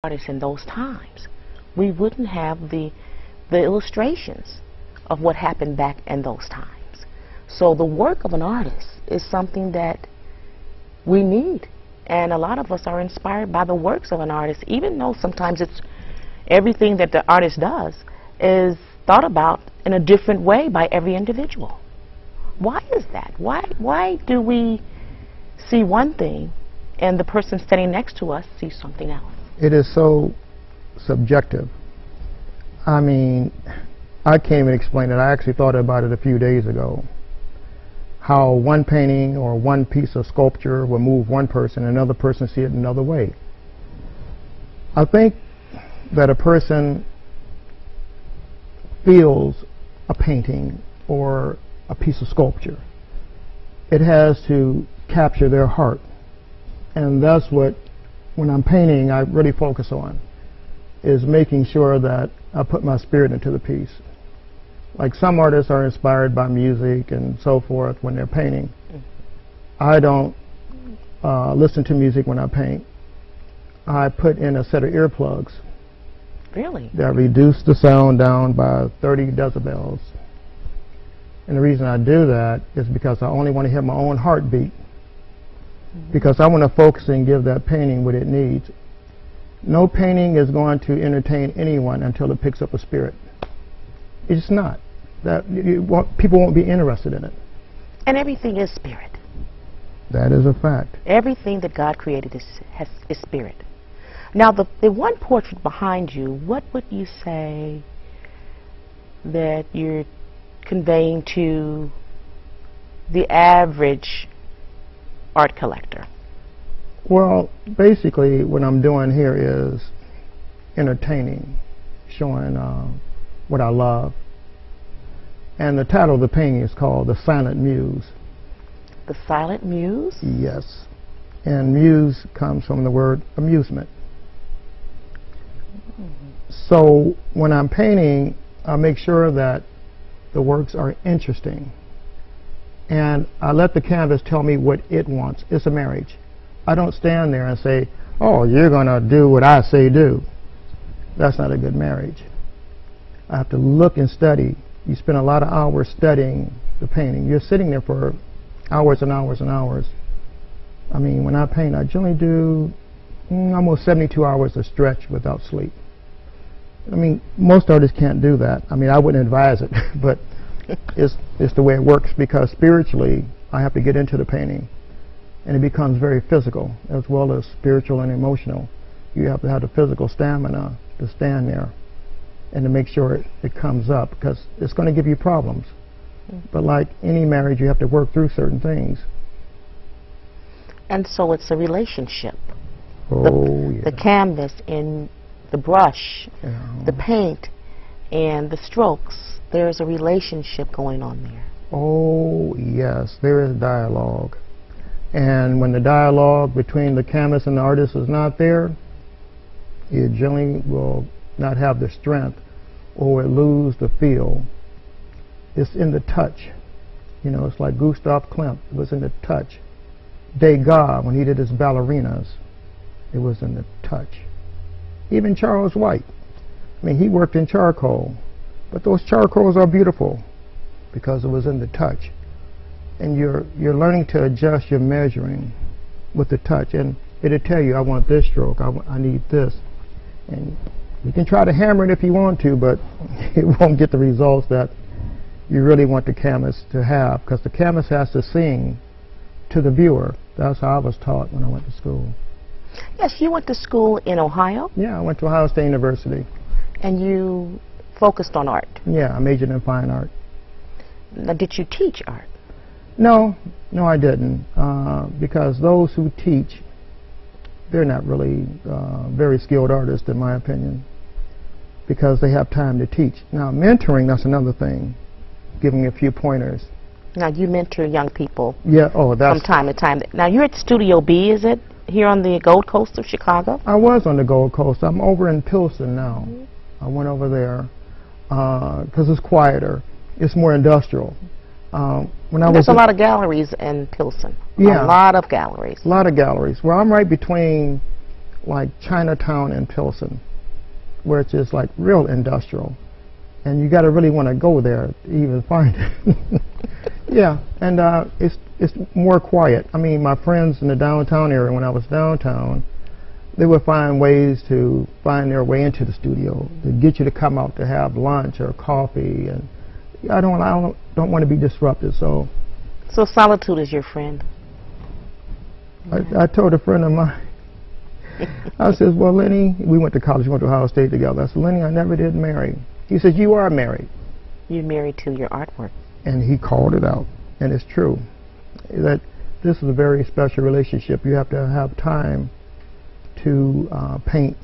artists in those times, we wouldn't have the illustrations of what happened back in those times. So the work of an artist is something that we need, and a lot of us are inspired by the works of an artist, even though sometimes it's everything that the artist does is thought about in a different way by every individual. Why is that? Why do we see one thing and the person standing next to us sees something else? It is so subjective. I mean, I can't even explain it. I actually thought about it a few days ago. How one painting or one piece of sculpture will move one person and another person see it another way. I think that a person feels a painting or a piece of sculpture. It has to capture their heart. And that's what, when I'm painting, I really focus on, is making sure that I put my spirit into the piece. Like some artists are inspired by music and so forth when they're painting. I don't listen to music when I paint. I put in a set of earplugs. Really? That reduce the sound down by 30 decibels. And the reason I do that is because I only want to hear my own heartbeat. Because I want to focus and give that painting what it needs. No painting is going to entertain anyone until it picks up a spirit. It's not. People won't be interested in it. And everything is spirit. That is a fact. Everything that God created is spirit. Now, the one portrait behind you, what would you say that you're conveying to the average art collector? Well, basically what I'm doing here is entertaining, showing what I love. And the title of the painting is called The Silent Muse. The Silent Muse? Yes. And muse comes from the word amusement. So when I'm painting, I make sure that the works are interesting. And I let the canvas tell me what it wants. It's a marriage. I don't stand there and say, oh, you're going to do what I say do. That's not a good marriage. I have to look and study. You spend a lot of hours studying the painting. You're sitting there for hours and hours and hours. I mean, when I paint, I generally do almost 72 hours of stretch without sleep. I mean, most artists can't do that. I mean, I wouldn't advise it, but it's the way it works, because spiritually I have to get into the painting, and it becomes very physical as well as spiritual and emotional. You have to have the physical stamina to stand there and to make sure it comes up, because it's going to give you problems. But like any marriage, you have to work through certain things. And so it's a relationship. Oh, yeah. The canvas and the brush, the paint, and the strokes, there's a relationship going on there. Oh, yes, there is dialogue. And when the dialogue between the canvas and the artist is not there, you generally will not have the strength, or will lose the feel. It's in the touch. You know, it's like Gustav Klimt. It was in the touch. Degas, when he did his ballerinas, it was in the touch. Even Charles White. I mean, he worked in charcoal, but those charcoals are beautiful because it was in the touch. And you're learning to adjust your measuring with the touch, and it'll tell you, I want this stroke, I need this. And you can try to hammer it if you want to, but it won't get the results that you really want the canvas to have, because the canvas has to sing to the viewer. That's how I was taught when I went to school. Yes, you went to school in Ohio? Yeah, I went to Ohio State University. And you focused on art? Yeah, I majored in fine art. Now, did you teach art? No, I didn't, because those who teach, they're not really very skilled artists, in my opinion, because they have time to teach. Now, mentoring, that's another thing, giving a few pointers. Now, you mentor young people. Yeah, that's from time to time. Now, you're at Studio B, is it, here on the Gold Coast of Chicago? I was on the Gold Coast. I'm over in Pilsen now. I went over there because it's quieter. It's more industrial. There's a lot of galleries in Pilsen. Yeah. A lot of galleries. A lot of galleries. Well, I'm right between like Chinatown in Pilsen, where it's just like real industrial, and you got to really want to go there to even find it. Yeah, and it's more quiet. I mean, my friends in the downtown area, when I was downtown, they would find ways to find their way into the studio to get you to come out to have lunch or coffee, and I don't want to be disrupted. So solitude is your friend. I told a friend of mine, I said, well, Lenny, we went to college, we went to Ohio State together. I said, Lenny, I never did marry. He said, you are married. You're married to your artwork. And he called it out, and it's true, that this is a very special relationship. You have to have time to paint